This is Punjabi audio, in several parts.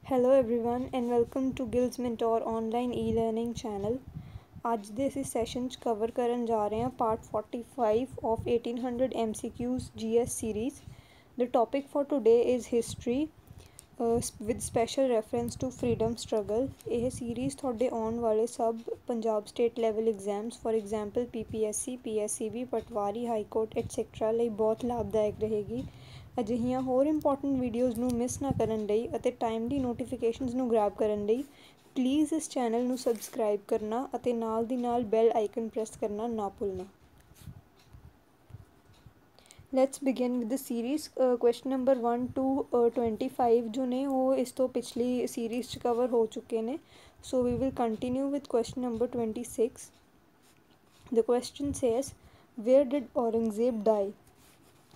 Hello everyone and welcome to Guilds Mentor online e-learning channel। ਅੱਜ ਦੇ ਅਸੀਂ ਸੈਸ਼ਨ 'ਚ ਕਵਰ ਕਰਨ ਜਾ ਰਹੇ ਹਾਂ part 45 of 1800 MCQs GS series। The topic for today is history with special reference to freedom struggle। ਇਹ ਸੀਰੀਜ਼ ਤੁਹਾਡੇ ਆਉਣ ਵਾਲੇ ਸਭ Punjab state level exams for example PPSC PSCB patwari high court et cetera ਲਈ ਬਹੁਤ ਲਾਭਦਾਇਕ ਰਹੇਗੀ। ਅਜਿਹੀਆਂ ਹੋਰ ਇੰਪੋਰਟੈਂਟ ਵੀਡੀਓਜ਼ ਨੂੰ ਮਿਸ ਨਾ ਕਰਨ ਲਈ ਅਤੇ ਟਾਈਮਲੀ ਨੋਟੀਫਿਕੇਸ਼ਨਸ ਨੂੰ ਗ੍ਰੈਬ ਕਰਨ ਲਈ ਪਲੀਜ਼ ਇਸ ਚੈਨਲ ਨੂੰ ਸਬਸਕ੍ਰਾਈਬ ਕਰਨਾ ਅਤੇ ਨਾਲ ਦੀ ਨਾਲ ਬੈਲ ਆਈਕਨ ਪ੍ਰੈਸ ਕਰਨਾ ਨਾ ਭੁੱਲਣਾ। Let's begin with the series. Question number 1 to 25 ਜੋ ਨੇ ਉਹ ਇਸ ਤੋਂ ਪਿਛਲੀ ਸੀਰੀਜ਼ 'ਚ ਕਵਰ ਹੋ ਚੁੱਕੇ ਨੇ। So we will continue with question number 26। The question says where did Aurangzeb die,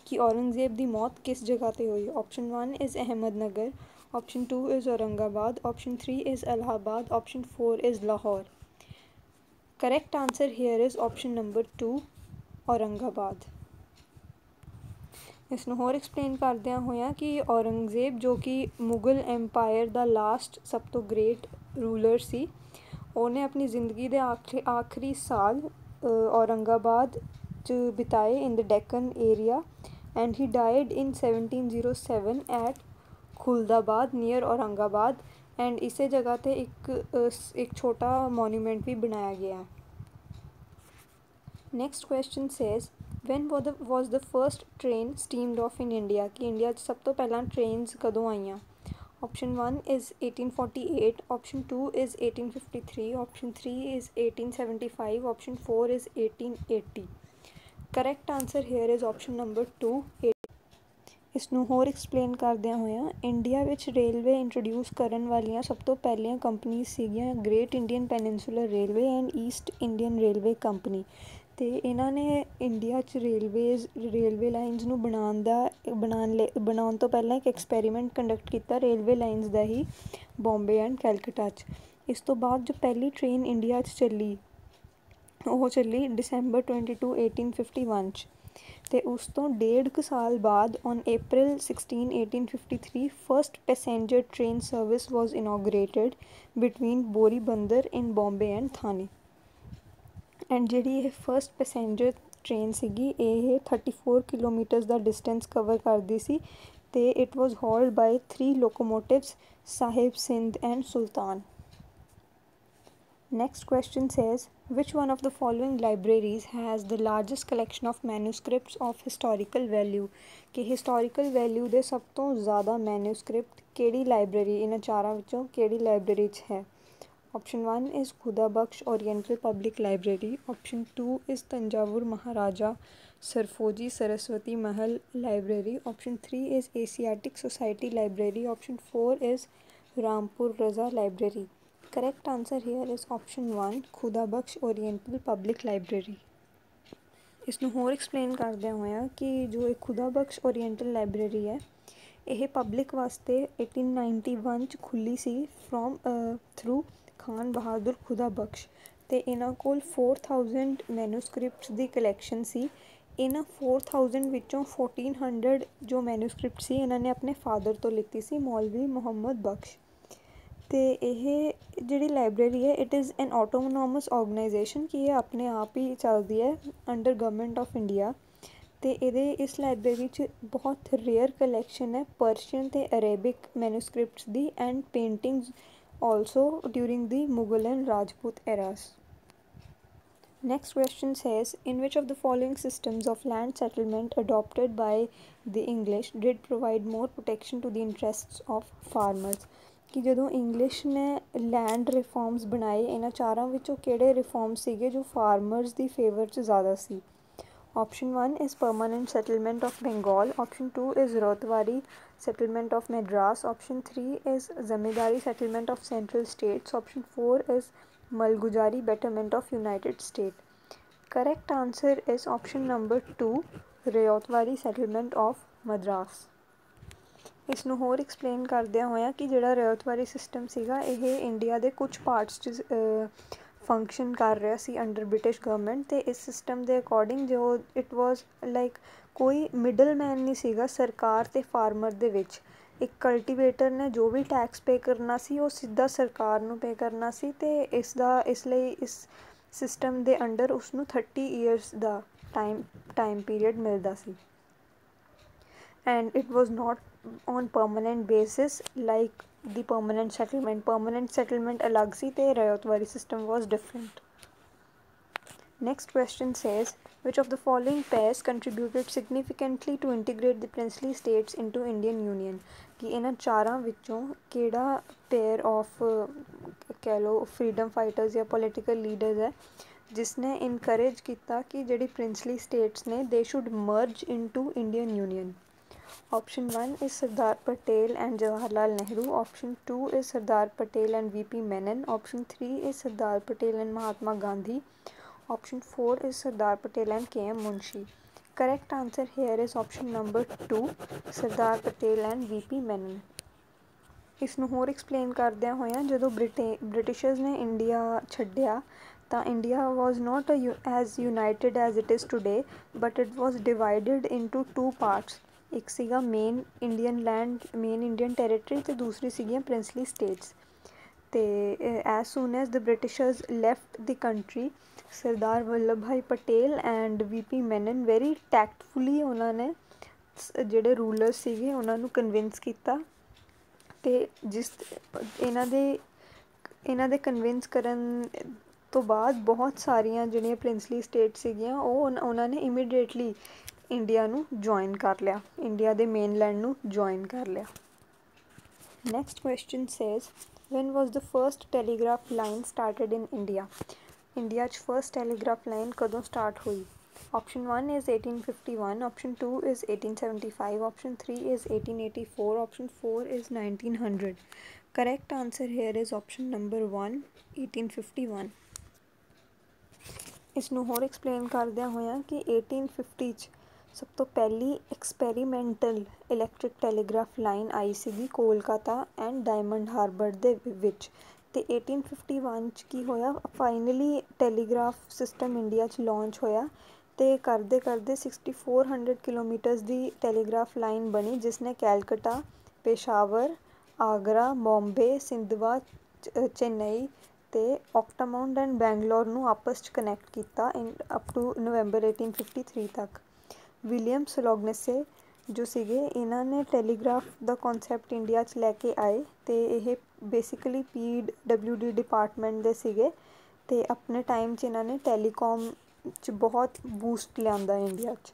कि औरंगज़ेब की मौत किस जगह पर हुई। Option 1 is Ahmednagar, option 2 is Aurangabad, option 3 is Allahabad, option 4 is Lahore. Correct answer here is option number 2 Aurangabad. इसनूं होर एक्सप्लेन करदियां होइयां कि औरंगज़ेब जो कि मुगल एम्पायर दा लास्ट सब तो ग्रेट रूलर सी, उन्हें अपनी ज़िंदगी दे आखिरी साल औरंगाबाद च बिताए in the Deccan area and he died in 1707 at Khuldabad near Aurangabad. And इसे जगह ते एक छोटा मोन्यूमेंट भी बनाया गया है। Next question says when was the first train steamed off in India, कि इंडिया सब तो पहला ट्रेनस कदों आईयां। Option 1 is 1848, option 2 is 1853, option 3 is 1875, option 4 is 1880। Correct answer here is option number 2 इसनूं होर एक्सप्लेन करदियां होइयां इंडिया विच रेलवे इंट्रोड्यूस करन वालियां सब तो पहलियां कंपनीज सीगियां Great Indian Peninsular Railway and East Indian railway company. ते इन्हां ने इंडिया च रेलवे लाइनस नूं बनाउण तो पहलां एक एक्सपैरीमेंट कंडक्ट किया रेलवे लाइनस दा ही बॉम्बे एंड कैलकटा च। इस तो बाद जो पहली ट्रेन इंडिया च चली ਉਹ ਚੱਲੀ December 22 1851 'ਚ ਅਤੇ ਉਸ ਤੋਂ 1.5 ਕੁ ਸਾਲ ਬਾਅਦ on April 16 1853 first passenger train service was inaugurated between Bori Bunder in Bombay and Thane. And ਜਿਹੜੀ ਇਹ ਫਸਟ ਪੈਸੇਂਜਰ ਟ੍ਰੇਨ ਸੀਗੀ ਇਹ 34 ਕਿਲੋਮੀਟਰਸ ਦਾ ਡਿਸਟੈਂਸ ਕਵਰ ਕਰਦੀ ਸੀ ਅਤੇ it was held by 3 locomotives Sahib Sindh and Sultan. Next question says which one of the following libraries has the largest collection of manuscripts of historical value, कि historical value ਦੇ ਸਭ ਤੋਂ ਜ਼ਿਆਦਾ manuscript ਕਿਹੜੀ ਲਾइब्रेरी ਇਹਨਾਂ ਚਾਰਾਂ ਵਿੱਚੋਂ ਕਿਹੜੀ ਲਾइब्रेरी 'ਚ ਹੈ। Option 1 is Khuda Bakhsh Oriental Public Library, option 2 is Thanjavur Maharaja Serfoji Saraswati Mahal Library, option 3 is Asiatic Society Library, option 4 is Rampur Raza Library. Correct answer here is option 1 Khuda Bakhsh Oriental Public Library. इसनूं होर एक्सप्लेन करदियां होइयां कि जो एक खुदा बख्श ओरिएंटल लाइब्रेरी है ਇਹ ਪਬਲਿਕ ਵਾਸਤੇ 1891 'ਚ ਖੁੱਲ੍ਹੀ ਸੀ ਥਰੂ ਖਾਨ ਬਹਾਦਰ ਖੁਦਾ ਬਖਸ਼ ਅਤੇ ਇਹਨਾਂ ਕੋਲ 4000 ਮੈਨੂਸਕ੍ਰਿਪਟਸ ਦੀ ਕਲੈਕਸ਼ਨ ਸੀ। ਇਹਨਾਂ 4000 ਵਿੱਚੋਂ 1400 ਜੋ ਮੈਨੂਸਕ੍ਰਿਪਟ ਸੀ ਇਹਨਾਂ ਨੇ ਆਪਣੇ ਫਾਦਰ ਤੋਂ ਲਿੱਤੀ ਸੀ ਮੌਲਵੀ ਮੁਹੰਮਦ ਬਖਸ਼। ਅਤੇ ਇਹ ਜਿਹੜੀ ਲਾइब्रेरी ਹੈ it is an autonomous organisation ਕਿ ਇਹ ਆਪਣੇ ਆਪ ਹੀ ਚੱਲਦੀ ਹੈ ਅੰਡਰ ਗਵਰਨਮੈਂਟ ਆਫ ਇੰਡੀਆ। ਅਤੇ ਇਹਦੇ ਇਸ ਲਾइब्रेरी 'ਚ ਬਹੁਤ ਰੇਅਰ ਕਲੈਕਸ਼ਨ ਹੈ ਪਰਸ਼ੀਅਨ ਅਤੇ ਅਰੇਬਿਕ ਮੈਨੂਸਕ੍ਰਿਪਟਸ ਦੀ and paintings also during the Mughal and Rajput eras. Next question says in which of the following systems of land settlement adopted by the English did provide more protection to the interests of farmers, ਕਿ ਜਦੋਂ ਇੰਗਲਿਸ਼ ਨੇ ਲੈਂਡ ਰਿਫੋਰਮਸ ਬਣਾਏ ਇਹਨਾਂ ਚਾਰਾਂ ਵਿੱਚੋਂ ਕਿਹੜੇ ਰਿਫੋਰਮਸ ਸੀਗੇ ਜੋ ਫਾਰਮਰਸ ਦੀ ਫੇਵਰ 'ਚ ਜ਼ਿਆਦਾ ਸੀ। Option 1 is permanent settlement of Bengal, option 2 is Rotwari settlement of Madras, option 3 is zamindari settlement of central states, option 4 is Malgujari betterment of United States। correct answer is option number 2 Rotwari settlement of Madras। ਇਸਨੂੰ ਹੋਰ ਐਕਸਪਲੇਨ ਕਰਦਿਆਂ ਹੋਇਆਂ ਕਿ ਜਿਹੜਾ ਰਿਆਇਤਵਾਰੀ ਸਿਸਟਮ ਸੀਗਾ ਇਹ ਇੰਡੀਆ ਦੇ ਕੁਛ ਪਾਰਟਸ 'ਚ ਫੰਕਸ਼ਨ ਕਰ ਰਿਹਾ ਸੀ ਅੰਡਰ ਬ੍ਰਿਟਿਸ਼ ਗਵਰਨਮੈਂਟ। ਅਤੇ ਇਸ ਸਿਸਟਮ ਦੇ ਅਕੋਰਡਿੰਗ ਜੋ ਇਟ ਵਾਜ਼ ਲਾਈਕ ਕੋਈ ਮਿਡਲ ਮੈਨ ਨਹੀਂ ਸੀਗਾ ਸਰਕਾਰ ਅਤੇ ਫਾਰਮਰ ਦੇ ਵਿੱਚ। ਇੱਕ ਕਲਟੀਵੇਟਰ ਨੇ ਜੋ ਵੀ ਟੈਕਸ ਪੇ ਕਰਨਾ ਸੀ ਉਹ ਸਿੱਧਾ ਸਰਕਾਰ ਨੂੰ ਪੇ ਕਰਨਾ ਸੀ, ਅਤੇ ਇਸ ਲਈ ਇਸ ਸਿਸਟਮ ਦੇ ਅੰਡਰ ਉਸਨੂੰ 30 ਈਅਰਸ ਦਾ ਟਾਈਮ ਪੀਰੀਅਡ ਮਿਲਦਾ ਸੀ। And it was not on permanent basis like the permanent settlement ਅਲੱਗ ਸੀ ਅਤੇ ryotwari system was different. Next question says, which of the following pairs contributed significantly to integrate the princely states into Indian Union? कि इन्हां चारां विचों केड़ा pair of कह लो freedom fighters या political leaders है जिसने encourage किया कि जिहड़ी princely states ने they should merge into Indian Union? Option 1 is Sardar Patel and Jawaharlal Nehru. Option 2 is Sardar Patel and VP Menon. Option 3 is Sardar Patel and Mahatma Gandhi. Option 4 is Sardar Patel and KM Munshi. Correct answer here is option number 2, Sardar Patel and VP Menon. ਇਸ ਨੂੰ ਹੋਰ ਐਕਸਪਲੇਨ ਕਰਦਿਆਂ ਹੋਇਆਂ ਜਦੋਂ ਬ੍ਰਿਟਿਸ਼ਰਸ ਨੇ ਇੰਡੀਆ ਛੱਡਿਆ ਤਾਂ India was not as united as it is today, but it was divided into 2 parts. ਇੱਕ ਸੀਗਾ ਮੇਨ ਇੰਡੀਅਨ ਟੈਰੀਟਰੀ ਅਤੇ ਦੂਸਰੀ ਸੀਗੀਆਂ ਪ੍ਰਿੰਸਲੀ ਸਟੇਟਸ। ਅਤੇ as soon as the Britishers left the country, Sardar Vallabh Bhai Patel and VP Menon very tactfully ਉਹਨਾਂ ਨੇ ਜਿਹੜੇ ਰੂਲਰਸ ਸੀਗੇ ਉਹਨਾਂ ਨੂੰ ਕਨਵਿੰਸ ਕੀਤਾ, ਅਤੇ ਇਹਨਾਂ ਦੇ ਕਨਵਿੰਸ ਕਰਨ ਤੋਂ ਬਾਅਦ ਬਹੁਤ ਸਾਰੀਆਂ ਜਿਹੜੀਆਂ ਪ੍ਰਿੰਸਲੀ ਸਟੇਟ ਸੀਗੀਆਂ ਉਹ ਉਹਨਾਂ ਨੇ ਇਮੀਡੀਏਟਲੀ ਇੰਡੀਆ ਨੂੰ ਜੁਆਇਨ ਕਰ ਲਿਆ, ਇੰਡੀਆ ਦੇ ਮੇਨਲੈਂਡ ਨੂੰ ਜੁਆਇਨ ਕਰ ਲਿਆ। Next question says, when was the first telegraph line started in India? India 'ਚ ਫਸਟ ਟੈਲੀਗ੍ਰਾਫ ਲਾਈਨ ਕਦੋਂ ਸਟਾਰਟ ਹੋਈ? Option 1 is 1851, option 2 is 1875, option 3 is 1884, option 4 is 1900. Correct answer here is option number 1, 1851. ਇਸ ਨੂੰ ਹੋਰ ਐਕਸਪਲੇਨ ਕਰਦਿਆਂ ਹੋਇਆਂ ਕਿ 1850 'ਚ ਸਭ ਤੋਂ ਪਹਿਲੀ ਐਕਸਪੈਰੀਮੈਂਟਲ ਇਲੈਕਟ੍ਰਿਕ ਟੈਲੀਗ੍ਰਾਫ ਲਾਈਨ ਆਈ ਸੀਗੀ ਕੋਲਕਾਤਾ ਐਂਡ ਡਾਇਮੰਡ ਹਾਰਬਰ ਦੇ ਵਿੱਚ, ਅਤੇ 1851 'ਚ ਕੀ ਹੋਇਆ ਫਾਈਨਲੀ ਟੈਲੀਗ੍ਰਾਫ ਸਿਸਟਮ ਇੰਡੀਆ 'ਚ ਲਾਂਚ ਹੋਇਆ, ਅਤੇ ਕਰਦੇ 6400 ਕਿਲੋਮੀਟਰਸ ਦੀ ਟੈਲੀਗ੍ਰਾਫ ਲਾਈਨ ਬਣੀ ਜਿਸ ਨੇ ਕੈਲਕਟਾ, ਪੇਸ਼ਾਵਰ, ਆਗਰਾ, ਬੰਬੇ, ਸਿੰਧਵਾ, ਚੇਨਈ ਅਤੇ ਔਕਟਾਮਾਉਂਡ ਐਂਡ ਬੈਂਗਲੌਰ ਨੂੰ ਆਪਸ 'ਚ ਕਨੈਕਟ ਕੀਤਾ ਅਪ ਟੂ ਨਵੰਬਰ 1853 ਤੱਕ। ਵਿਲੀਅਮ ਸਲੋਗਨੇਸੇ ਜੋ ਸੀਗੇ ਇਹਨਾਂ ਨੇ ਟੈਲੀਗ੍ਰਾਫ ਦਾ ਕੌਨਸੈਪਟ ਇੰਡੀਆ 'ਚ ਲੈ ਕੇ ਆਏ, ਅਤੇ ਇਹ ਬੇਸਿਕਲੀ PWD ਡਿਪਾਰਟਮੈਂਟ ਦੇ ਸੀਗੇ, ਅਤੇ ਆਪਣੇ ਟਾਈਮ 'ਚ ਇਹਨਾਂ ਨੇ ਟੈਲੀਕੋਮ 'ਚ ਬਹੁਤ ਬੂਸਟ ਲਿਆਂਦਾ ਇੰਡੀਆ 'ਚ।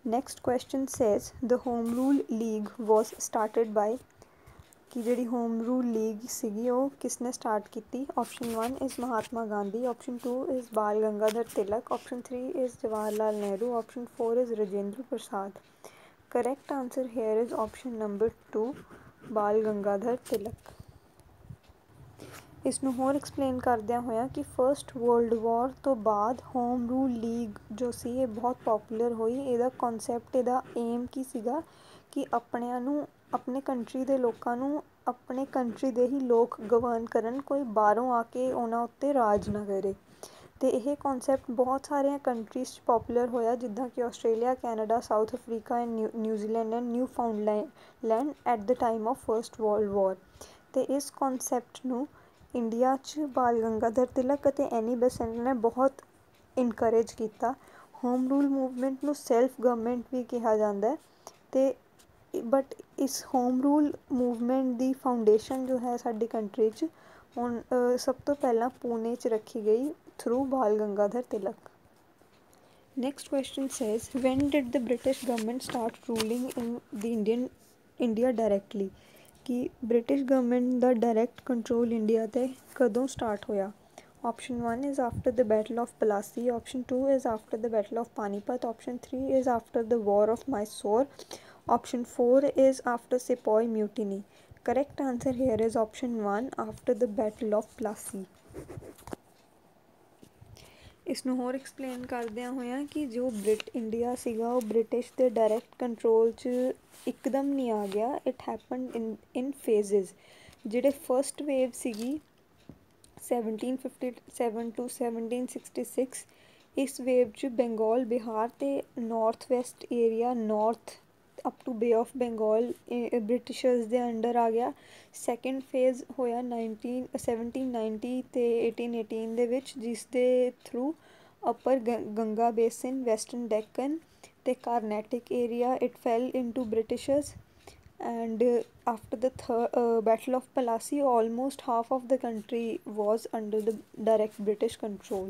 ਨੈਕਸਟ ਕੁਐਸਚਨ ਸੇਜ਼, ਦ ਹੋਮ ਰੂਲ ਲੀਗ ਵਾਜ਼ ਸਟਾਰਟਡ ਬਾਏ? ਕਿ ਜਿਹੜੀ ਹੋਮ ਰੂਲ ਲੀਗ ਸੀਗੀ ਉਹ ਕਿਸ ਨੇ ਸਟਾਰਟ ਕੀਤੀ? Option 1 is Mahatma Gandhi, option 2 is Bal Gangadhar Tilak, option 3 is Jawahar Lal Nehru, option 4 is Rajinder Prasad. Correct answer here is option number 2, Bal Gangadhar Tilak. ਇਸ ਨੂੰ ਹੋਰ ਐਕਸਪਲੇਨ ਕਰਦਿਆਂ ਹੋਇਆਂ ਕਿ ਫਸਟ ਵਰਲਡ ਵਾਰ ਤੋਂ ਬਾਅਦ ਹੋਮ ਰੂਲ ਲੀਗ ਜੋ ਸੀ ਇਹ ਬਹੁਤ ਪੋਪੂਲਰ ਹੋਈ। ਇਹਦਾ ਕੌਨਸੈਪਟ, ਇਹਦਾ ਏਮ ਕੀ ਸੀਗਾ ਕਿ ਆਪਣਿਆਂ ਨੂੰ, ਆਪਣੇ ਕੰਟਰੀ ਦੇ ਲੋਕਾਂ ਨੂੰ ਆਪਣੇ ਕੰਟਰੀ ਦੇ ਹੀ ਲੋਕ ਗਵਰਨ ਕਰਨ, ਕੋਈ ਬਾਹਰੋਂ ਆ ਕੇ ਉਹਨਾਂ ਉੱਤੇ ਰਾਜ ਨਾ ਕਰੇ। ਅਤੇ ਇਹ ਕੌਨਸੈਪਟ ਬਹੁਤ ਸਾਰੀਆਂ ਕੰਟਰੀਜ਼ 'ਚ ਪੋਪੂਲਰ ਹੋਇਆ ਜਿੱਦਾਂ ਕਿ Australia, Canada, South Africa and New Zealand and Newfoundland at the time of First World War. ਅਤੇ ਇਸ ਕੌਨਸੈਪਟ ਨੂੰ ਇੰਡੀਆ 'ਚ ਬਾਲ ਗੰਗਾਧਰ ਤਿਲਕ ਅਤੇ ਐਨੀ ਬੈਸੈਂਟ ਨੇ ਬਹੁਤ ਇਨਕਰੇਜ ਕੀਤਾ। ਹੋਮ ਰੂਲ ਮੂਵਮੈਂਟ ਨੂੰ ਸੈਲਫ ਗਵਰਨਮੈਂਟ ਵੀ ਕਿਹਾ ਜਾਂਦਾ, ਅਤੇ ਬਟ ਇਸ ਹੋਮ ਰੂਲ ਮੂਵਮੈਂਟ ਦੀ ਫਾਊਂਡੇਸ਼ਨ ਜੋ ਹੈ ਸਾਡੀ ਕੰਟਰੀ 'ਚ ਹੁਣ ਸਭ ਤੋਂ ਪਹਿਲਾਂ ਪੂਨੇ 'ਚ ਰੱਖੀ ਗਈ through Bal Gangadhar Tilak. Next question says, when did the British government start ruling in the India directly? ਕਿ ਬ੍ਰਿਟਿਸ਼ ਗਵਰਨਮੈਂਟ ਦਾ ਡਾਇਰੈਕਟ ਕੰਟਰੋਲ ਇੰਡੀਆ 'ਤੇ ਕਦੋਂ ਸਟਾਰਟ ਹੋਇਆ? Option 1 is after the battle of Plassey, option 2 is after the battle of Panipat, option 3 is after the war of Mysore, option 4 is after Sepoy mutiny. Correct answer here is option 1, after the battle of Plassey. ਇਸ ਨੂੰ ਹੋਰ ਐਕਸਪਲੇਨ ਕਰਦਿਆਂ ਹੋਇਆਂ ਕਿ ਜੋ ਇੰਡੀਆ ਸੀਗਾ ਉਹ ਬ੍ਰਿਟਿਸ਼ ਦੇ ਡਾਇਰੈਕਟ ਕੰਟਰੋਲ 'ਚ ਇੱਕਦਮ ਨਹੀਂ ਆ ਗਿਆ, ਇਟ ਹੈਪਨਡ ਇਨ ਫੇਜ਼ਿਸ। ਜਿਹੜੇ ਫਸਟ ਵੇਵ ਸੀਗੀ 1757 to 1766, ਇਸ ਵੇਵ 'ਚ ਬੰਗਾਲ, ਬਿਹਾਰ ਅਤੇ north west area, north up to Bay of Bengal Britishers ਦੇ ਅੰਡਰ ਆ ਗਿਆ। ਸੈਕਿੰਡ ਫੇਜ਼ ਹੋਇਆ 1790 ਅਤੇ 1818 ਦੇ ਵਿੱਚ, ਜਿਸ ਦੇ through upper Ganga basin, western Deccan ਅਤੇ Carnatic area it fell into Britishers. And after the Battle of Plassey, almost half of the country was under the direct British control.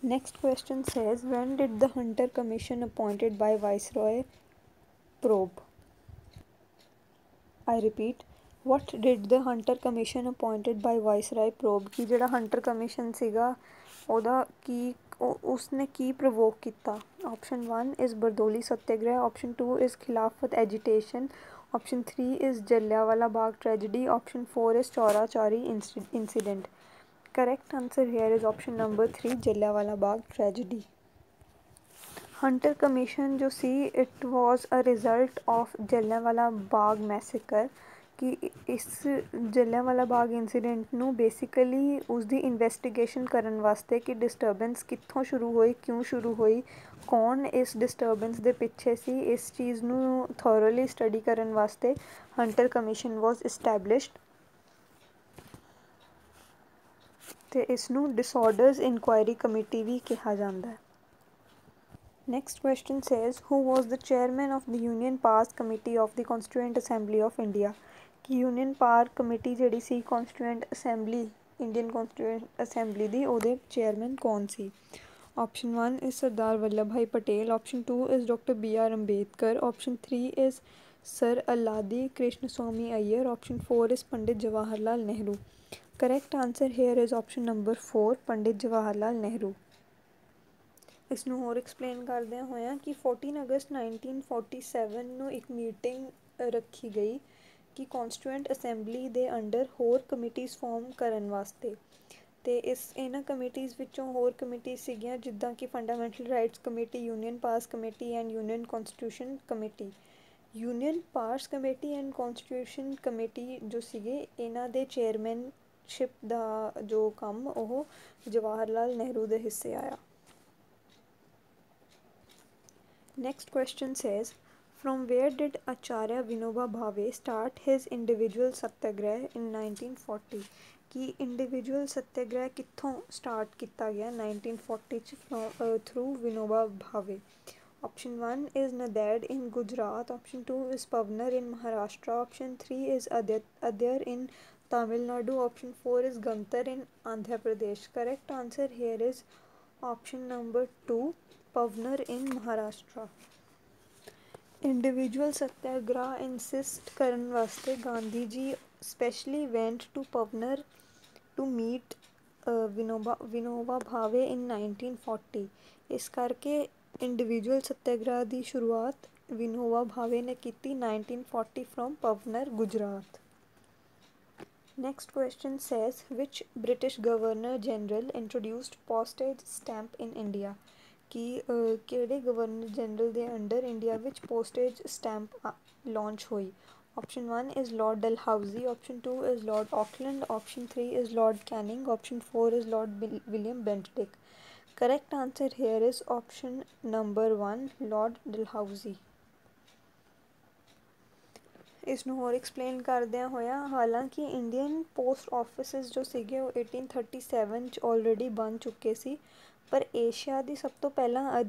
Next question says, when did the Hunter Commission appointed by Viceroy probe? I repeat, what did the Hunter Commission appointed by Viceroy probe? कि ਜਿਹੜਾ Hunter Commission ਸੀਗਾ ਉਹਦਾ ਕੀ ਉਸਨੇ ਕੀ ਪ੍ਰਵੋਕ ਕੀਤਾ? Option 1 is Bardoli Satyagraha, Option 2 is Khilafat agitation, Option 3 is Jallianwala Bagh tragedy, Option 4 is Chaura Chauri incident. Correct answer here is option number 3, Jallianwala Bagh tragedy. Hunter Commission जो सी it was a result of Jallianwala Bagh massacre, कि इस ਜਲਿਆਂਵਾਲਾ ਬਾਗ ਇੰਸੀਡੈਂਟ ਨੂੰ ਬੇਸਿਕਲੀ ਉਸਦੀ ਇਨਵੈਸਟੀਗੇਸ਼ਨ ਕਰਨ ਵਾਸਤੇ ਕਿ ਡਿਸਟਰਬੈਂਸ ਕਿੱਥੋਂ ਸ਼ੁਰੂ ਹੋਈ, ਕਿਉਂ ਸ਼ੁਰੂ ਹੋਈ, ਕੌਣ ਇਸ ਡਿਸਟਰਬੈਂਸ ਦੇ ਪਿੱਛੇ ਸੀ, ਇਸ ਚੀਜ਼ ਨੂੰ ਥੋਰਲੀ ਸਟੱਡੀ ਕਰਨ ਵਾਸਤੇ ਹੰਟਰ ਕਮਿਸ਼ਨ ਵਾਜ਼ ਇਸਟੈਬਲਿਸ਼ਡ ਅਤੇ ਇਸ ਨੂੰ ਡਿਸਆਰਡਰਸ ਇਨਕੁਆਇਰੀ ਕਮੇਟੀ ਵੀ ਕਿਹਾ ਜਾਂਦਾ ਹੈ। Next question says, who was the chairman of the Union Powers Committee of the Constituent Assembly of India? कि यूनियन पावर कमेटी ਜਿਹੜੀ ਸੀ ਕੌਂਸਟੀਟਿਊਐਂਟ ਅਸੈਂਬਲੀ ਇੰਡੀਅਨ ਕੌਂਸਟੀਟਿਊਐਂਟ ਅਸੈਂਬਲੀ ਦੀ, ਉਹਦੇ ਚੇਅਰਮੈਨ ਕੌਣ ਸੀ? Option 1 is Sardar Vallabhbhai Patel, Option 2 is Dr. B.R. Ambedkar, Option 3 is Sir Alladi Krishnaswamy Iyer, Option 4 is Pandit Jawaharlal Nehru. Correct answer here is option number 4, Pandit Jawaharlal Nehru. ਇਸ ਨੂੰ ਹੋਰ ਐਕਸਪਲੇਨ ਕਰਦਿਆਂ ਹੋਇਆਂ ਕਿ 14 ਅਗਸਤ 1947 ਨੂੰ ਇੱਕ ਮੀਟਿੰਗ ਰੱਖੀ ਗਈ ਕਿ ਕੌਂਸਟੀਟਿਊਐਂਟ ਅਸੈਂਬਲੀ ਦੇ ਅੰਡਰ ਹੋਰ ਕਮੇਟੀਜ਼ ਫਾਰਮ ਕਰਨ ਵਾਸਤੇ, ਅਤੇ ਇਹਨਾਂ ਕਮੇਟੀਜ਼ ਵਿੱਚੋਂ ਹੋਰ ਕਮੇਟੀਜ਼ ਸੀਗੀਆਂ ਜਿੱਦਾਂ ਕਿ fundamental rights committee, union powers committee and union constitution committee. Union powers committee and constitution committee ਜੋ ਸੀਗੇ, ਇਹਨਾਂ ਦੇ ਚੇਅਰਮੈਨਸ਼ਿਪ ਦਾ ਜੋ ਕੰਮ ਉਹ ਜਵਾਹਰ ਲਾਲ ਨਹਿਰੂ ਦੇ ਹਿੱਸੇ ਆਇਆ। Next question says, from where did Acharya Vinoba Bhave start his individual satyagraha in 1940? कि individual satyagraha कित्थों start किया गया 1940 through Vinoba Bhave? Option 1 is Nanded in Gujarat, Option 2 is Pavnar in Maharashtra, Option 3 is Adyar in Tamil Nadu, Option 4 is Gantar in Andhra Pradesh. Correct answer here is option number 2, Pavnar in Maharashtra. Individual satyagraha insist ਕਰਨ ਵਾਸਤੇ Gandhi ji specially went to Pavnar to meet Vinoba Bhave in 1940. ਇਸ ਕਰਕੇ ਇੰਡੀਵਿਜੂਅਲ ਸੱਤਿਆਗ੍ਰਹਿ ਦੀ ਸ਼ੁਰੂਆਤ ਵਿਨੋਬਾ ਭਾਵੇ ਨੇ ਕੀਤੀ 1940 from Pavnar, Gujarat. Next question says, which British Governor General introduced postage stamp in India? ਕਿ ਕਿਹੜੇ ਗਵਰਨਰ ਜਨਰਲ ਦੇ ਅੰਡਰ ਇੰਡੀਆ ਵਿੱਚ ਪੋਸਟੇਜ ਸਟੈਂਪ ਲਾਂਚ ਹੋਈ? Option 1 is Lord Dalhousie, Option 2 is Lord Auckland, Option 3 is Lord Canning, Option 4 is Lord William Bentinck. Correct answer here is option number 1, Lord Dalhousie. ਇਸ ਨੂੰ ਹੋਰ ਐਕਸਪਲੇਨ ਕਰਦਿਆਂ ਹੋਇਆ, ਹਾਲਾਂਕਿ ਇੰਡੀਅਨ ਪੋਸਟ ਆਫਿਸਿਸ ਜੋ ਸੀਗੇ ਉਹ 1837 'ਚ ਆਲਰੇਡੀ ਬਣ ਚੁੱਕੇ ਸੀ, ਪਰ ਏਸ਼ੀਆ ਦੀ ਸਭ ਤੋਂ ਪਹਿਲਾਂ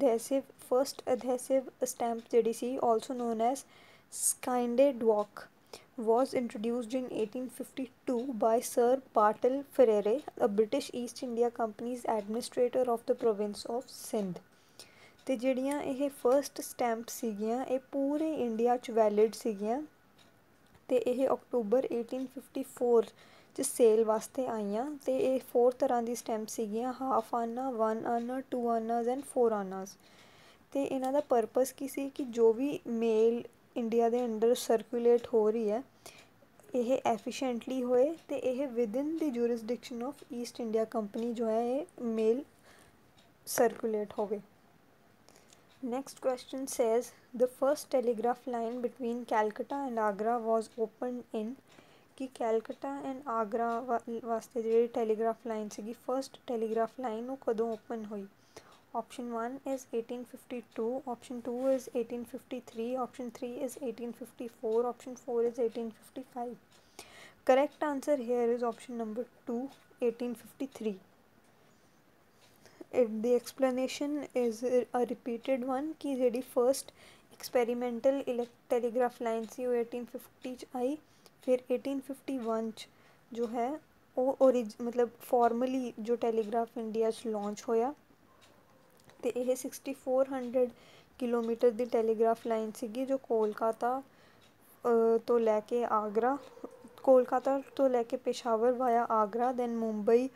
ਫਸਟ ਅਧੈਸਿਵ ਸਟੈਂਪ ਜਿਹੜੀ ਸੀ also known as Scinde Dawk was introduced in 1852 by Sir Bartle Frere, a British East India Company's administrator of the province of Sindh. ਅਤੇ ਜਿਹੜੀਆਂ ਇਹ ਫਸਟ ਸਟੈਂਪ ਸੀਗੀਆਂ ਇਹ ਪੂਰੇ ਇੰਡੀਆ 'ਚ ਵੈਲਿਡ ਸੀਗੀਆਂ ਅਤੇ ਇਹ ਅਕਤੂਬਰ 1854 'ਚ ਸੇਲ ਵਾਸਤੇ ਆਈਆਂ, ਅਤੇ ਇਹ 4 ਤਰ੍ਹਾਂ ਦੀ ਸਟੈਂਪ ਸੀਗੀਆਂ, ਹਾਫ ਆਨਾ, 1 ਆਨਾ, 2 ਆਨਾਜ਼ ਐਂਡ 4 ਆਨਾਜ਼। ਅਤੇ ਇਹਨਾਂ ਦਾ ਪਰਪਸ ਕੀ ਸੀ ਕਿ ਜੋ ਵੀ ਮੇਲ ਇੰਡੀਆ ਦੇ ਅੰਡਰ ਸਰਕੂਲੇਟ ਹੋ ਰਹੀ ਹੈ ਇਹ ਐਫੀਸ਼ੈਂਟਲੀ ਹੋਏ ਅਤੇ ਇਹ within the jurisdiction of East India company ਜੋ ਹੈ ਇਹ ਮੇਲ ਸਰਕੂਲੇਟ ਹੋਵੇ। Next question says, the first telegraph line between Calcutta and Agra was opened in? कि ਕੈਲਕਟਾ ਐਂਡ ਆਗਰਾ ਵਾਸਤੇ ਜਿਹੜੀ ਟੈਲੀਗ੍ਰਾਫ ਲਾਈਨ ਸੀਗੀ, ਫਸਟ ਟੈਲੀਗ੍ਰਾਫ ਲਾਈਨ ਉਹ ਕਦੋਂ ਓਪਨ ਹੋਈ? Option 1 is 1852, option 2 is 1853, option 3 is 1854, option 4 is 1855. Correct answer here is option number 2, 1853. The explanation is a repeated one कि ਜਿਹੜੀ first experimental telegraph line ਸੀ ਉਹ 1850 ਚ आई, फिर 1851 ਚ जो है ਉਹ मतलब formally जो telegraph इंडिया ਚ launch ਹੋਇਆ ਤੇ ਇਹ 6400 ਕਿਲੋਮੀਟਰ ਦੀ ਟੈਲੀਗ੍ਰਾਫ ਲਾਈਨ ਸੀਗੀ ਜੋ ਕੋਲਕਾਤਾ ਤੋਂ ਲੈ ਕੇ ਆਗਰਾ, ਕੋਲਕਾਤਾ ਤੋਂ ਲੈ ਕੇ ਪੇਸ਼ਾਵਰ ਵਾਇਆ ਆਗਰਾ, ਦੈਨ ਮੁੰਬਈ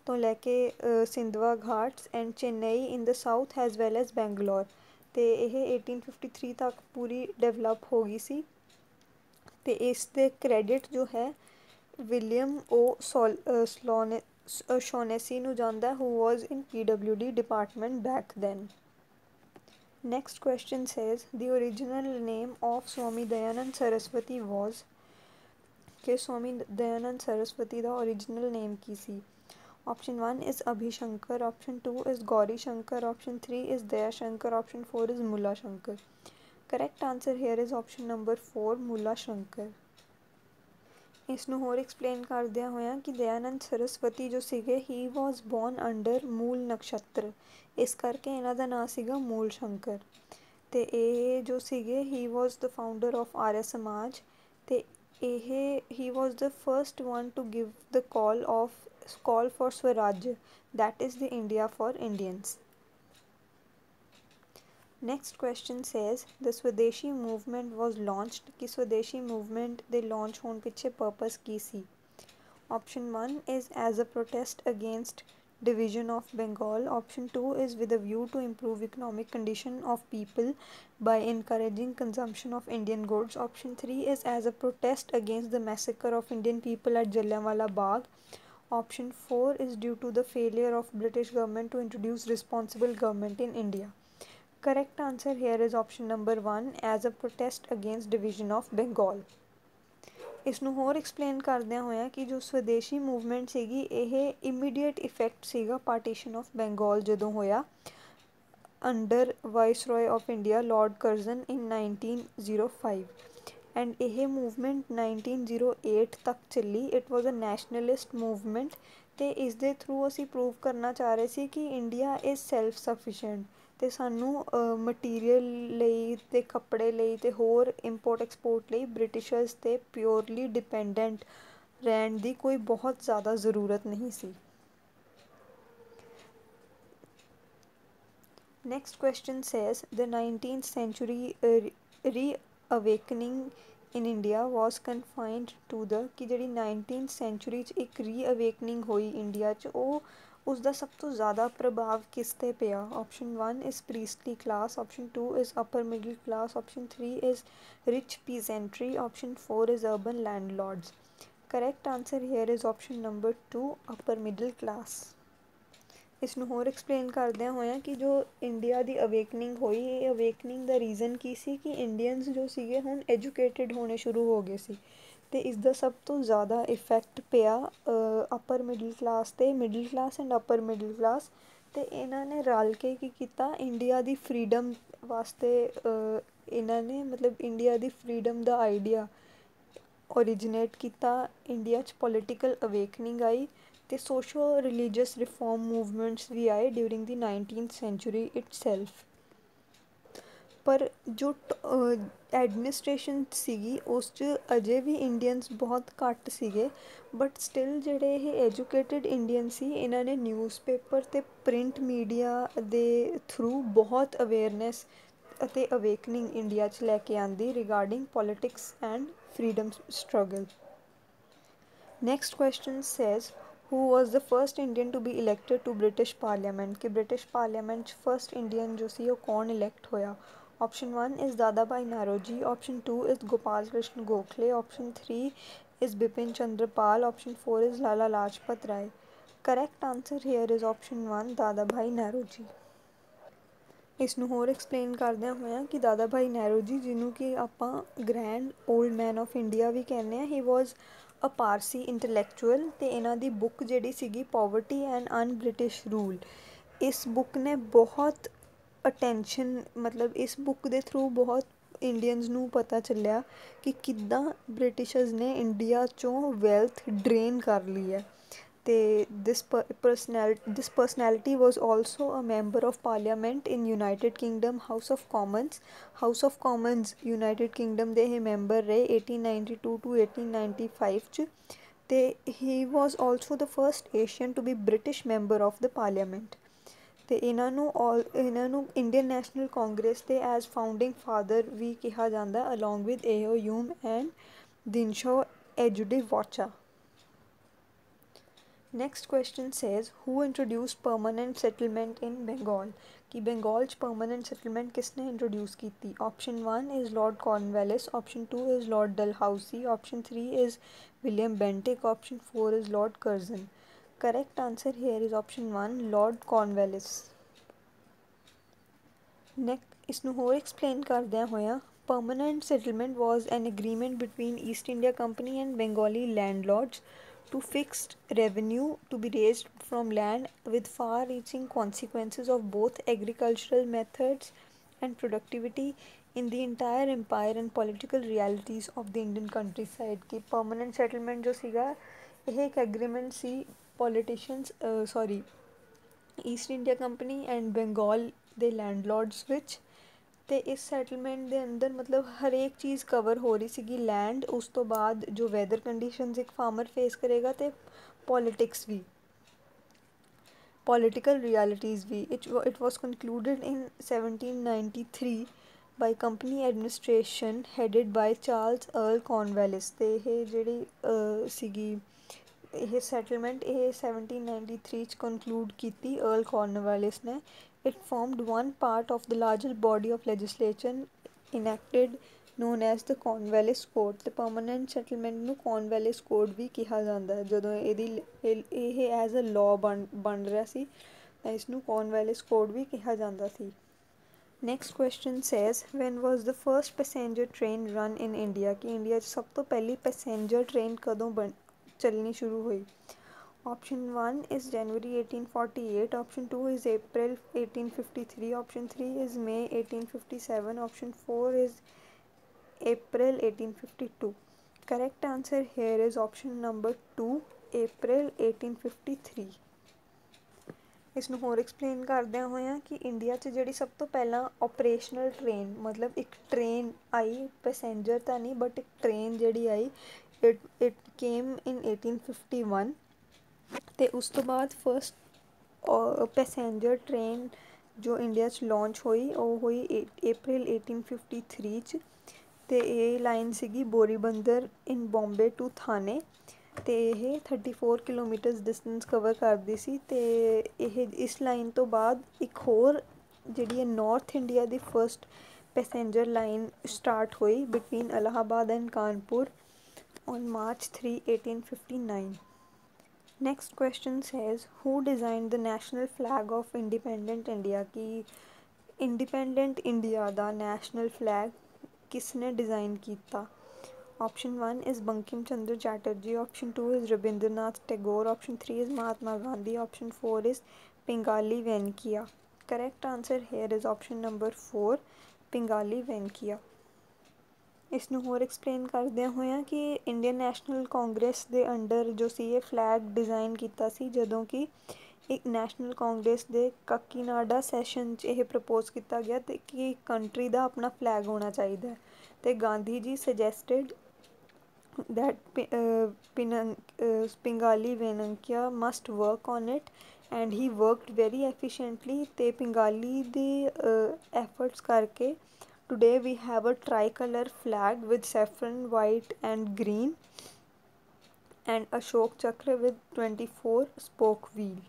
ਤੋਂ ਲੈ ਕੇ Sindhwa Ghats and Chennai in the south as well as Bangalore. ਅਤੇ ਇਹ 1853 ਤੱਕ ਪੂਰੀ ਡਿਵੈਲਪ ਹੋ ਗਈ ਸੀ ਅਤੇ ਇਸ ਦੇ ਕ੍ਰੈਡਿਟ ਜੋ ਹੈ ਵਿਲੀਅਮ ਸ਼ੋਨੈਸੀ ਨੂੰ ਜਾਂਦਾ who was in PWD department back then. Next question says the original name of Swami Dayanand Saraswati was कि Swami Dayanand Saraswati the original name Ki C? Option 1 is Abhishankar, option 2 is Gauri Shankar, option 3 is Daya Shankar, option 4 is Mulla Shankar. Correct answer here is option number 4, Mulla Shankar. ਇਸ ਨੂੰ ਹੋਰ ਐਕਸਪਲੇਨ ਕਰਦਿਆਂ ਹੋਇਆਂ ਕਿ ਦਇਆਨੰਦ ਸਰਸਵਤੀ ਜੋ ਸੀਗੇ ਹੀ ਵਾਜ਼ ਬੋਰਨ ਅੰਡਰ ਮੂਲ ਨਕਸ਼ਤਰ, ਇਸ ਕਰਕੇ ਇਹਨਾਂ ਦਾ ਨਾਂ ਸੀਗਾ ਮੂਲ ਸ਼ੰਕਰ। ਅਤੇ ਇਹ ਜੋ ਸੀਗੇ he was the founder of ਆਰਿਆ ਸਮਾਜ ਅਤੇ ਇਹ he was the first one to give the call for Swaraj, that is the India for Indians. Next question says the Swadeshi movement was launched कि Swadeshi movement ਦੇ launch ਹੋਣ ਪਿੱਛੇ purpose Ki C? Option 1 is as a protest against division of Bengal, option 2 is with a view to improve economic condition of people by encouraging consumption of Indian goods, option 3 is as a protest against the massacre of Indian people at Jallianwala Bagh, option 4 is due to the failure of British government to introduce responsible government in India. Correct answer here is option number 1 as a protest against division of Bengal. ਇਸ ਨੂੰ ਹੋਰ ਐਕਸਪਲੇਨ ਕਰਦਿਆਂ ਹੋਇਆਂ ਕਿ ਜੋ ਸਵਦੇਸ਼ੀ ਮੂਵਮੈਂਟ ਸੀਗੀ ਇਹ ਇਮੀਡੀਏਟ ਇਫੈਕਟ ਸੀਗਾ ਪਾਰਟੀਸ਼ਨ ਆਫ ਬੰਗਾਲ ਜਦੋਂ ਹੋਇਆ under viceroy of India Lord Curzon in 1905 and ਇਹ ਮੂਵਮੈਂਟ 1908 ਤੱਕ ਚੱਲੀ। It was a nationalist movement ਅਤੇ ਇਸ ਦੇ ਥਰੂ ਅਸੀਂ ਪ੍ਰੂਵ ਕਰਨਾ ਚਾਹ ਰਹੇ ਸੀ ਕਿ ਇੰਡੀਆ ਇਜ਼ ਸੈਲਫ ਸਫੀਸ਼ੀਐਂਟ ਅਤੇ ਸਾਨੂੰ ਮਟੀਰੀਅਲ ਲਈ ਅਤੇ ਕੱਪੜੇ ਲਈ ਅਤੇ ਹੋਰ ਇੰਪੋਰਟ ਐਕਸਪੋਰਟ ਲਈ ਬ੍ਰਿਟਿਸ਼ਰਸ 'ਤੇ ਪਿਓਰਲੀ ਡਿਪੈਂਡੈਂਟ ਰਹਿਣ ਦੀ ਕੋਈ ਬਹੁਤ ਜ਼ਿਆਦਾ ਜ਼ਰੂਰਤ ਨਹੀਂ ਸੀ। Next question says the 19th century reawakening in India was confined to the कि ਜਿਹੜੀ 19th century 'ਚ ਇੱਕ ਰੀਅਵੇਕਨਿੰਗ ਹੋਈ ਇੰਡੀਆ 'ਚ ਉਹ ਉਸਦਾ ਸਭ ਤੋਂ ਜ਼ਿਆਦਾ ਪ੍ਰਭਾਵ ਕਿਸ 'ਤੇ ਪਿਆ? Option 1 is priestly class, option 2 is upper middle class, option 3 is rich peasantry, option 4 is urban landlords. Correct answer here is option number 2, upper middle class. ਇਸ ਨੂੰ ਹੋਰ ਐਕਸਪਲੇਨ ਕਰਦਿਆਂ ਹੋਇਆਂ ਕਿ ਜੋ ਇੰਡੀਆ ਦੀ ਅਵੇਕਨਿੰਗ ਹੋਈ ਇਹ ਅਵੇਕਨਿੰਗ ਦਾ ਰੀਜ਼ਨ ਕੀ ਸੀ ਕਿ ਇੰਡੀਅਨਸ ਜੋ ਸੀਗੇ ਹੁਣ ਐਜੂਕੇਟਿਡ ਹੋਣੇ ਸ਼ੁਰੂ ਹੋ ਗਏ ਸੀ ਅਤੇ ਇਸ ਦਾ ਸਭ ਤੋਂ ਜ਼ਿਆਦਾ ਇਫੈਕਟ ਪਿਆ ਅਪਰ ਮਿਡਲ ਕਲਾਸ 'ਤੇ, middle class and upper middle class. ਅਤੇ ਇਹਨਾਂ ਨੇ ਰਲ ਕੇ ਕੀ ਕੀਤਾ ਇੰਡੀਆ ਦੀ ਫਰੀਡਮ ਵਾਸਤੇ ਇਹਨਾਂ ਨੇ ਮਤਲਬ ਇੰਡੀਆ ਦੀ ਫਰੀਡਮ ਦਾ ਆਈਡੀਆ ਓਰੀਜਨੇਟ ਕੀਤਾ। ਇੰਡੀਆ 'ਚ ਪੋਲੀਟੀਕਲ ਅਵੇਕਨਿੰਗ ਆਈ ਅਤੇ ਸੋਸ਼ੋ ਰਿਲੀਜੀਅਸ ਰਿਫੋਰਮ ਮੂਵਮੈਂਟਸ ਵੀ ਆਏ ਡਿਊਰਿੰਗ ਦੀ 19th century itself। ਪਰ ਜੋ ਐਡਮਿਨਿਸਟ੍ਰੇਸ਼ਨ ਸੀਗੀ ਉਸ 'ਚ ਅਜੇ ਵੀ ਇੰਡੀਅਨਸ ਬਹੁਤ ਘੱਟ ਸੀਗੇ ਬਟ ਸਟਿਲ ਜਿਹੜੇ ਇਹ ਐਜੂਕੇਟਿਡ ਇੰਡੀਅਨ ਸੀ ਇਹਨਾਂ ਨੇ ਨਿਊਜ਼ਪੇਪਰ ਅਤੇ ਪ੍ਰਿੰਟ ਮੀਡੀਆ ਦੇ ਥਰੂ ਬਹੁਤ ਅਵੇਅਰਨੈਸ ਅਤੇ ਅਵੇਕਨਿੰਗ ਇੰਡੀਆ 'ਚ ਲੈ ਕੇ ਆਉਂਦੀ regarding politics and freedom struggle. Next question says who was the first Indian to be elected to British Parliament कि British Parliament 'ਚ first Indian ਜੋ ਸੀ ਉਹ ਕੌਣ elect ਹੋਇਆ? Option 1 is Dadabhai Naoroji, option 2 is Gopal Krishna Gokhale, option 3 is Bipin Chandra Pal, option 4 is Lala Lajpat Rai. Correct answer here is option 1, Dadabhai Naoroji. ਇਸ ਨੂੰ ਹੋਰ ਐਕਸਪਲੇਨ ਕਰਦਿਆਂ ਹੋਇਆਂ ਕਿ ਦਾਦਾ ਭਾਈ ਨਹਿਰੂ ਜੀ ਜਿਹਨੂੰ ਕਿ ਆਪਾਂ grand old man of India ਵੀ ਕਹਿੰਦੇ ਹਾਂ ਹੀ ਵਾਜ਼ ਅ ਪਾਰਸੀ ਇੰਟਲੈਕਚੁਅਲ ਅਤੇ ਇਹਨਾਂ ਦੀ ਬੁੱਕ ਜਿਹੜੀ ਸੀਗੀ poverty and un British rule इस बुक ने बहुत ਅਟੈਂਸ਼ਨ ਮਤਲਬ ਇਸ ਬੁੱਕ ਦੇ ਥਰੂ ਬਹੁਤ ਇੰਡੀਅਨਸ ਨੂੰ ਪਤਾ ਚੱਲਿਆ ਕਿ ਕਿੱਦਾਂ ਬ੍ਰਿਟਿਸ਼ਰਸ ਨੇ ਇੰਡੀਆ 'ਚੋਂ ਵੈਲਥ ਡਰੇਨ ਕਰ ਲਈ ਹੈ ਅਤੇ this personality was also a member of parliament in United Kingdom House of Commons United Kingdom ਦੇ ਇਹ ਮੈਂਬਰ ਰਹੇ 1892 ਟੂ 1895 'ਚ ਅਤੇ he was also the first Asian to be British member of the parliament ਅਤੇ ਇਹਨਾਂ ਨੂੰ ਇੰਡੀਅਨ ਨੈਸ਼ਨਲ ਕਾਂਗਰਸ ਦੇ ਐਜ਼ ਫਾਊਂਡਿੰਗ ਫਾਦਰ ਵੀ ਕਿਹਾ ਜਾਂਦਾ along with A O Hume and Dinshaw ਐਜੂਡੀਵਾਚਾ। Next question says who introduced permanent settlement in Bengal? कि बंगाल च permanent settlement किसने introduce की थी? Option 1 is Lord Cornwallis, option 2 is Lord Dalhousie, option 3 is William Bentinck, option 4 is Lord Curzon. Correct answer here is option 1 Lord Cornwallis. Next इसनू होर explain करदਿਆਂ ਹੋਇਆ permanent settlement was an agreement between East India Company and Bengali landlords to fixed revenue to be raised from land with far-reaching consequences of both agricultural methods and productivity in the entire empire and political realities of the Indian countryside कि permanent settlement जो सीगा ਇਹ एक agreement सी politicians East India Company and Bengal ਦੇ ਲੈਂਡਲੋਰਡਸ ਵਿੱਚ ਅਤੇ ਇਸ ਸੈਟਲਮੈਂਟ ਦੇ ਅੰਦਰ ਮਤਲਬ ਹਰੇਕ ਚੀਜ਼ ਕਵਰ ਹੋ ਰਹੀ ਸੀਗੀ ਲੈਂਡ ਉਸ ਤੋਂ ਬਾਅਦ ਜੋ ਵੈਦਰ ਕੰਡੀਸ਼ਨਸ ਇੱਕ ਫਾਰਮਰ ਫੇਸ ਕਰੇਗਾ ਅਤੇ ਪੋਲੀਟਿਕਸ ਵੀ political realities ਵੀ it was concluded in 1793 by company administration headed by Charles Earl Cornwallis ਅਤੇ ਇਹ ਜਿਹੜੀ ਸੀਗੀ ਇਹ ਸੈਟਲਮੈਂਟ ਇਹ 1793 'ਚ conclude ਕੀਤੀ अर्ल कॉर्नवालिस ने it formed one part of the larger body of legislation enacted known as the Cornwallis Code ਤੇ permanent settlement ਨੂੰ Cornwallis Code ਵੀ ਕਿਹਾ ਜਾਂਦਾ ਹੈ ਜਦੋਂ ਇਹ ਐਜ਼ ਅ ਲਾਅ ਬਣ ਰਿਹਾ ਸੀ ਤਾਂ ਇਸਨੂੰ Cornwallis Code ਵੀ ਕਿਹਾ ਜਾਂਦਾ ਸੀ। Next question says when was the first passenger train run in India ਕਿ ਇੰਡੀਆ 'ਚ ਸਭ ਤੋਂ ਪਹਿਲੀ ਪੈਸੇਂਜਰ ਟ੍ਰੇਨ ਕਦੋਂ ਚੱਲਣੀ ਸ਼ੁਰੂ ਹੋਈ। Option 1 is January 1848, option 2 is April 1853, option 3 is May 1857, option 4 is April 1852. Correct answer here is option number 2 April 1853. ਇਸਨੂੰ ਹੋਰ ਐਕਸਪਲੇਨ ਕਰਦਿਆਂ ਹੋਇਆਂ ਕਿ ਇੰਡੀਆ 'ਚ ਜਿਹੜੀ ਸਭ ਤੋਂ ਪਹਿਲਾਂ ਆਪਰੇਸ਼ਨਲ ਟ੍ਰੇਨ ਮਤਲਬ ਇੱਕ ਟ੍ਰੇਨ ਆਈ ਪੈਸੇਂਜਰ ਤਾਂ ਨਹੀਂ ਬਟ ਇੱਕ ਟ੍ਰੇਨ ਜਿਹੜੀ ਆਈ ਇਟ ਕੇਮ ਇਨ 1851 ਅਤੇ ਉਸ ਤੋਂ ਬਾਅਦ ਫਸਟ ਪੈਸੇਂਜਰ ਟ੍ਰੇਨ ਜੋ ਇੰਡੀਆ 'ਚ ਲਾਂਚ ਹੋਈ ਉਹ ਹੋਈ April 1853 'ਚ ਅਤੇ ਇਹ ਲਾਈਨ ਸੀਗੀ ਬੋਰੀਬੰਦਰ ਇਨ ਬੋਂਬੇ ਟੂ ਥਾਣੇ ਅਤੇ ਇਹ 34 ਕਿਲੋਮੀਟਰਸ ਡਿਸਟੈਂਸ ਕਵਰ ਕਰਦੀ ਸੀ ਅਤੇ ਇਹ ਇਸ ਲਾਈਨ ਤੋਂ ਬਾਅਦ ਇੱਕ ਹੋਰ ਜਿਹੜੀ ਹੈ ਨਾਰਥ ਇੰਡੀਆ ਦੀ ਫਸਟ ਪੈਸੇਂਜਰ ਲਾਈਨ ਸਟਾਰਟ ਹੋਈ between Allahabad and Kanpur on March 3, 1859. Next question says who designed the national flag of independent India कि independent India ਦਾ national flag किसने डिज़ाइन किया। Option 1 is Bankim Chandra Chatterjee, option 2 is Rabindranath Tagore, option 3 is Mahatma Gandhi, option 4 is Pingali Venkaiah. Correct answer here is option number 4 Pingali Venkaiah. ਇਸਨੂੰ ਹੋਰ ਐਕਸਪਲੇਨ ਕਰਦਿਆਂ ਹੋਇਆਂ ਕਿ ਇੰਡੀਅਨ ਨੈਸ਼ਨਲ ਕਾਂਗਰਸ ਦੇ ਅੰਡਰ ਜੋ ਸੀ ਇਹ ਫਲੈਗ ਡਿਜ਼ਾਈਨ ਕੀਤਾ ਸੀ ਜਦੋਂ ਕਿ ਇੱਕ ਨੈਸ਼ਨਲ ਕਾਂਗਰਸ ਦੇ ਕਾਕੀਨਾਡਾ ਸੈਸ਼ਨ 'ਚ ਇਹ ਪ੍ਰਪੋਜ਼ ਕੀਤਾ ਗਿਆ ਅਤੇ ਕਿ ਕੰਟਰੀ ਦਾ ਆਪਣਾ ਫਲੈਗ ਹੋਣਾ ਚਾਹੀਦਾ ਹੈ ਅਤੇ Gandhi ji ਸਜੈਸਟਡ that Pingali Venkaiah must work on it and he worked very efficiently ਤੇ ਪਿੰਗਾਲੀ ਦੇ efforts ਕਰਕੇ today we have a tricolor flag with saffron white and green and Ashok Chakra with 24 spoke wheel.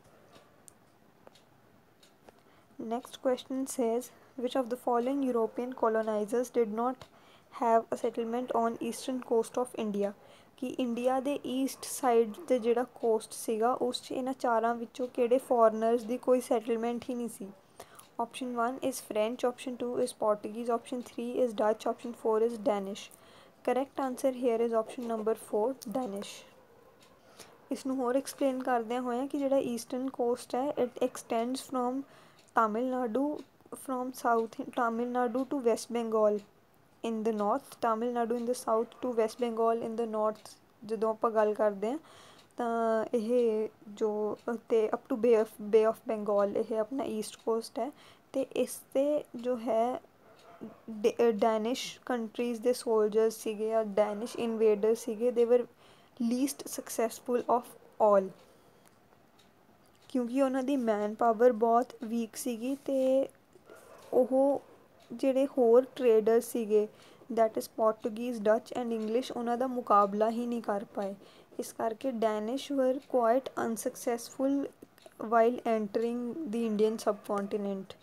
Next question says which of the following European colonizers did not have a settlement on eastern coast of India ਕਿ ਇੰਡੀਆ ਦੇ ਈਸਟ ਸਾਈਡ 'ਤੇ ਜਿਹੜਾ ਕੋਸਟ ਸੀਗਾ ਉਸ 'ਚ ਇਹਨਾਂ ਚਾਰਾਂ ਵਿੱਚੋਂ ਕਿਹੜੇ ਫੋਰਨਰਸ ਦੀ ਕੋਈ ਸੈਟਲਮੈਂਟ ਹੀ ਨਹੀਂ ਸੀ। Option 1 is French, option 2 is Portuguese, option 3 is Dutch, option 4 is Danish. Correct answer here is option number 4 Danish. ਇਸ ਨੂੰ ਹੋਰ ਐਕਸਪਲੇਨ ਕਰਦਿਆਂ ਹੋਇਆ ਕਿ ਜਿਹੜਾ ਈਸਟਰਨ ਕੋਸਟ ਹੈ it ਐਕਸਟੈਂਡਸ from south Tamil Nadu to West Bengal in the north, Tamil Nadu in the south to West Bengal in the north ਜਦੋਂ ਆਪਾਂ ਗੱਲ ਕਰਦੇ ਹਾਂ ਤਾਂ ਇਹ ਜੋ ਅਤੇ up to Bay of Bengal ਇਹ ਆਪਣਾ ਈਸਟ ਕੋਸਟ ਹੈ ਅਤੇ ਇਸ 'ਤੇ ਜੋ ਹੈ ਡੈਨਿਸ਼ ਕੰਟਰੀਜ਼ ਦੇ ਸੋਲਜਰਸ ਸੀਗੇ ਜਾਂ ਡੈਨਿਸ਼ ਇਨਵੇਡਰ ਸੀਗੇ ਦੇ ਵਰ ਲੀਸਟ ਸਕਸੈਸਫੁਲ ਆਫ ਆਲ, ਕਿਉਂਕਿ ਉਹਨਾਂ ਦੀ ਮੈਨ ਪਾਵਰ ਬਹੁਤ ਵੀਕ ਸੀਗੀ ਅਤੇ ਉਹ ਜਿਹੜੇ ਹੋਰ ਟਰੇਡਰ ਸੀਗੇ that is Portuguese, Dutch and English ਉਹਨਾਂ ਦਾ ਮੁਕਾਬਲਾ ਹੀ ਨਹੀਂ ਕਰ ਪਾਏ। ਇਸ ਕਰਕੇ ਡੈਨਿਸ਼ ਵਰ quite ਅਨਸਕਸੈਸਫੁਲ while entering the Indian ਸਬਕॉन्टिनेंट।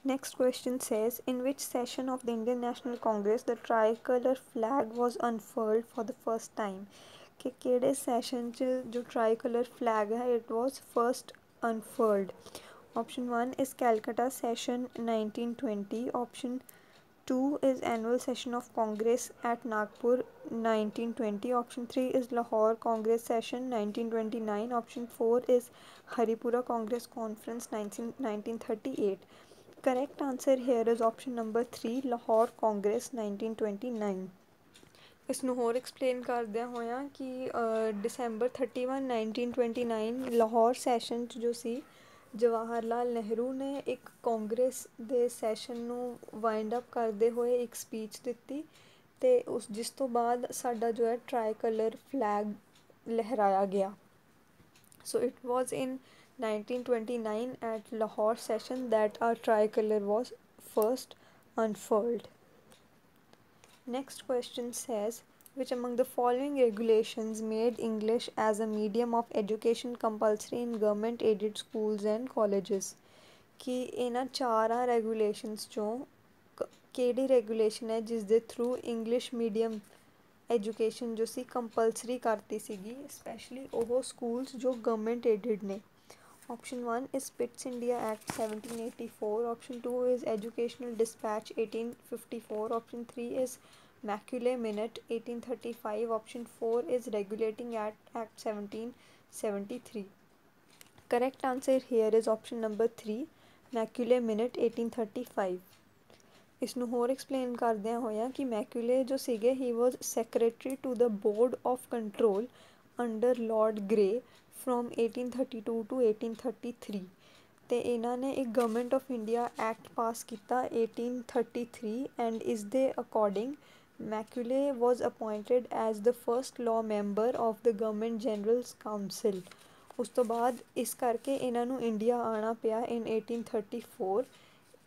Next question says, in which session of the Indian National Congress the tricolor flag was unfurled for the first time? कि केड़े session च जो tricolor flag है it was first unfurled? Option 1 is Calcutta session 1920. Option 2 is annual session of Congress at Nagpur 1920. Option 3 is Lahore Congress session 1929. Option 4 is Haripura Congress Conference 1938. Correct answer here is option number 3, Lahore Congress 1929. ਇਸ ਨੂੰ ਹੋਰ ਐਕਸਪਲੇਨ ਕਰਦਿਆਂ ਹੋਇਆਂ ਕਿ December 31, 1929 ਲਾਹੌਰ ਸੈਸ਼ਨ 'ਚ ਜੋ ਸੀ ਜਵਾਹਰ ਲਾਲ ਨਹਿਰੂ ਨੇ ਇੱਕ ਕਾਂਗਰਸ ਦੇ ਸੈਸ਼ਨ ਨੂੰ ਵਾਈਂਡ ਅਪ ਕਰਦੇ ਹੋਏ ਇੱਕ ਸਪੀਚ ਦਿੱਤੀ ਅਤੇ ਜਿਸ ਤੋਂ ਬਾਅਦ ਸਾਡਾ ਜੋ ਹੈ ਟਰਾਈ ਕਲਰ ਫਲੈਗ ਲਹਿਰਾਇਆ ਗਿਆ। So it was in 1929 at Lahore session that our tricolor was first unfurled. Next question says, which among the following regulations made English as a medium of education compulsory in government aided schools and colleges? कि इन्हां चारां regulations चों केड़ी regulation है जिस दे through English medium एजुकेशन जो सी कंपलसरी करती सीगी स्पैशली ਉਹ ਸਕੂਲਸ ਜੋ ਗਵਰਨਮੈਂਟ ਏਡਡ ਨੇ। Option 1 is Pitt's India Act 1784. Option 2 is Educational Dispatch 1854. Option 3 is Macaulay Minute 1835. Option 4 is Regulating Act 1773. Correct answer here is option number 3, Macaulay Minute 1835. ਇਸ ਨੂੰ ਹੋਰ ਐਕਸਪਲੇਨ ਕਰਦਿਆਂ ਹੋਇਆਂ ਕਿ ਮੈਕੂਲੇ ਜੋ ਸੀਗੇ he was secretary to the Board of Control under Lord Grey from 1832 to 1833 ਅਤੇ ਇਹਨਾਂ ਨੇ ਇੱਕ Government of India Act pass ਕੀਤਾ 1833 ਐਂਡ ਇਸ ਦੇ according Macaulay was appointed as the first law member of the government general's council. ਉਸ ਤੋਂ ਬਾਅਦ ਇਸ ਕਰਕੇ ਇਹਨਾਂ ਨੂੰ ਇੰਡੀਆ ਆਉਣਾ ਪਿਆ ਇਨ 1834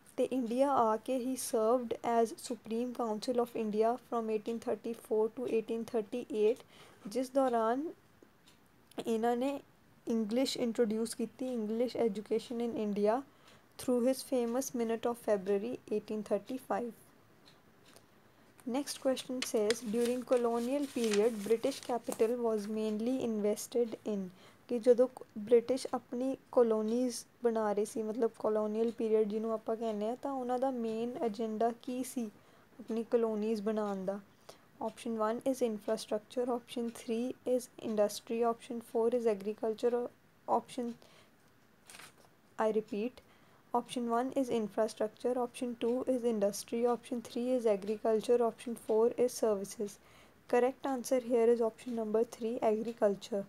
ਅਤੇ ਇੰਡੀਆ ਆ ਕੇ he served as Supreme Council of India from 1834 to 1838 ਜਿਸ ਦੌਰਾਨ ਇਹਨਾਂ ਨੇ ਇੰਗਲਿਸ਼ ਇੰਟਰੋਡਿਊਸ ਕੀਤੀ English education in India through his famous minute of February 1835. Next question says, during colonial period British capital was mainly invested in? ਕਿ ਜਦੋਂ ਬ੍ਰਿਟਿਸ਼ ਆਪਣੀ ਕਲੋਨੀਜ਼ ਬਣਾ ਰਹੇ ਸੀ ਮਤਲਬ ਕਲੋਨੀਅਲ ਪੀਰੀਅਡ ਜਿਹਨੂੰ ਆਪਾਂ ਕਹਿੰਦੇ ਹਾਂ ਤਾਂ ਉਹਨਾਂ ਦਾ ਮੇਨ ਏਜੰਡਾ ਕੀ ਸੀ ਆਪਣੀ ਕਲੋਨੀਜ਼ ਬਣਾਉਣ ਦਾ। Option 1 is infrastructure. Option 3 is industry. Option 4 is agriculture. Option I repeat, Option 1 is infrastructure. Option 2 is industry. Option 3 is agriculture. Option 4 is services. Correct answer here is option number 3, agriculture.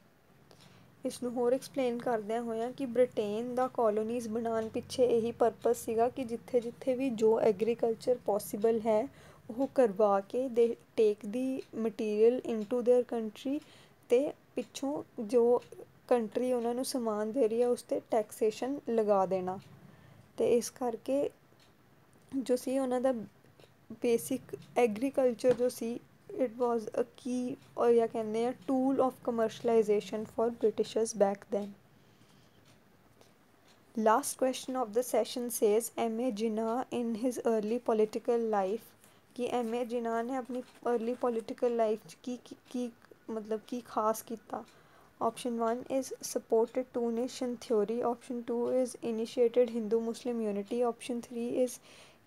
ਇਸ ਨੂੰ ਹੋਰ ਐਕਸਪਲੇਨ ਕਰਦਿਆਂ ਹੋਇਆਂ ਕਿ ਬ੍ਰਿਟੇਨ ਦਾ ਕੋਲੋਨੀਜ਼ ਬਣਾਉਣ ਪਿੱਛੇ ਇਹੀ ਪਰਪਸ ਸੀਗਾ ਕਿ ਜਿੱਥੇ ਜਿੱਥੇ ਵੀ ਜੋ ਐਗਰੀਕਲਚਰ ਪੋਸੀਬਲ ਹੈ ਉਹ ਕਰਵਾ ਕੇ ਦੇ ਟੇਕ ਦੀ ਮਟੀਰੀਅਲ ਇਨਟੂ ਦੇਅਰ ਕੰਟਰੀ ਅਤੇ ਪਿੱਛੋਂ ਜੋ ਕੰਟਰੀ ਉਹਨਾਂ ਨੂੰ ਸਮਾਨ ਦੇ ਰਹੀ ਹੈ ਉਸ 'ਤੇ ਟੈਕਸੇਸ਼ਨ ਲਗਾ ਦੇਣਾ ਅਤੇ ਇਸ ਕਰਕੇ ਜੋ ਸੀ ਉਹਨਾਂ ਦਾ ਬੇਸਿਕ ਐਗਰੀਕਲਚਰ ਜੋ ਸੀ it was a key or या कहते हैं tool of commercialization for Britishers back then. Last question of the session says, M.A. Jinnah in his early political life कि M.A. Jinnah ने अपनी early political life की मतलब की खास किया। Option 1 is supported two nation theory. Option 2 is initiated Hindu Muslim unity. Option 3 is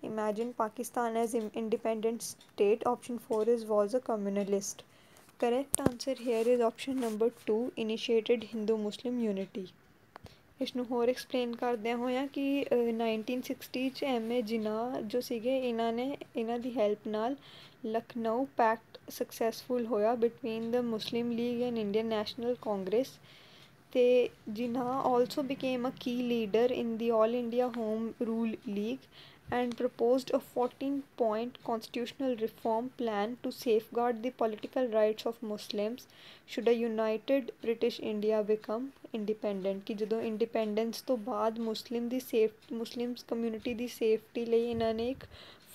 imagine Pakistan as independent state. Option 4 is was a communalist. Correct answer here is option number 2, initiated Hindu Muslim unity। ਇਸਨੂੰ ਹੋਰ ਐਕਸਪਲੇਨ ਕਰਦਿਆਂ ਹੋਇਆਂ ਕਿ 1960 'ਚ ਐਮ ਏ ਜਿਨਾਹ ਜੋ ਸੀਗੇ ਇਹਨਾਂ ਦੀ ਹੈਲਪ ਨਾਲ ਲਖਨਊ ਪੈਕਟ ਸਕਸੈਸਫੁਲ ਹੋਇਆ between the Muslim League and Indian National Congress. ਤੇ Jinnah also became a key leader in the All India Home Rule League and proposed a 14-point constitutional reform plan to safeguard the political rights of Muslims should a united British India become independent। कि ਜਦੋਂ इंडिपेंडेंस तो बाद मुस्लिम्स कम्यूनिटी ਦੀ ਸੇਫਟੀ ਲਈ ਇਹਨਾਂ ਨੇ ਇੱਕ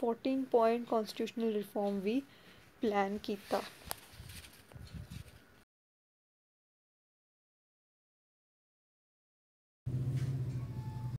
14 point constitutional reform ਵੀ ਪਲਾਨ ਕੀਤਾ।